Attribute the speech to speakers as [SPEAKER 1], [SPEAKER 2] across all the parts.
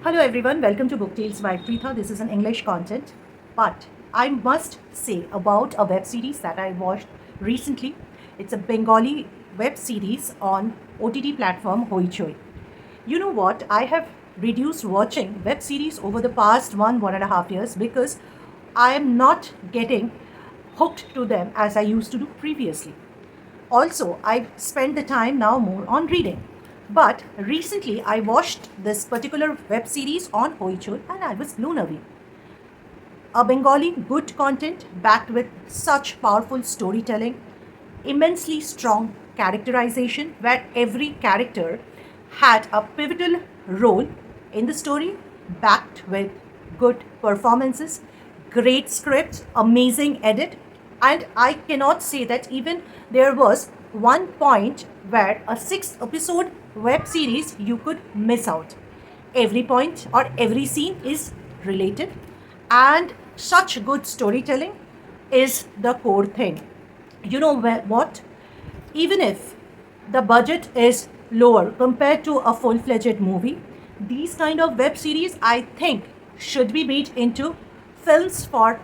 [SPEAKER 1] Hello everyone, welcome to Book Tales by Preetha. This is an English content, but I must say about a web series that I watched recently. It's a Bengali web series on OTT platform Hoichoi. You know what? I have reduced watching web series over the past 1.5 years because I am not getting hooked to them as I used to do previously. Also, I spend the time now more on reading. But recently, I watched this particular web series on Hoichoi and I was blown away. A Bengali good content backed with such powerful storytelling, immensely strong characterization where every character had a pivotal role in the story, backed with good performances, great script, amazing edit, and I cannot say that even there was one point where a 6 episode web series you could miss out. Every point or every scene is related, and such good storytelling is the core thing. You know what? Even if the budget is lower compared to a full-fledged movie, these kind of web series I think should be made into films for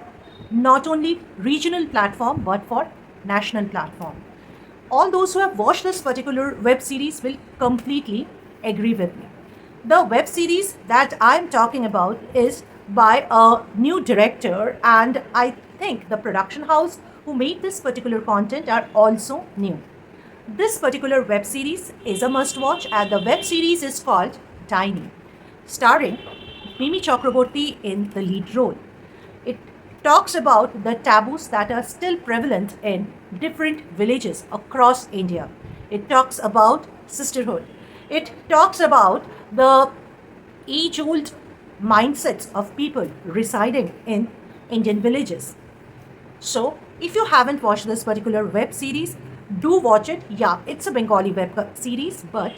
[SPEAKER 1] not only regional platform but for national platform. All those who have watched this particular web series will completely agree with me. The web series that I'm talking about is by a new director, and I think the production house who made this particular content are also new. This particular web series is a must watch, and the web series is called Tiny, starring Mimi Chakraborty in the lead role. It talks about the taboos that are still prevalent in different villages across India. It talks about sisterhood. It talks about the age old mindsets of people residing in Indian villages. So, if you haven't watched this particular web series, do watch it. Yeah, it's a Bengali web series, but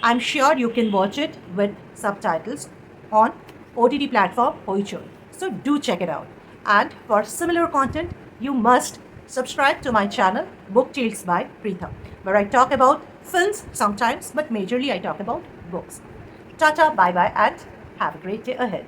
[SPEAKER 1] I'm sure you can watch it with subtitles on OTT platform Hoichoi. So, do check it out. And for similar content, you must subscribe to my channel Book Tales by Preetha, where I talk about films sometimes, but majorly I talk about books. Tata, bye bye, and have a great day ahead.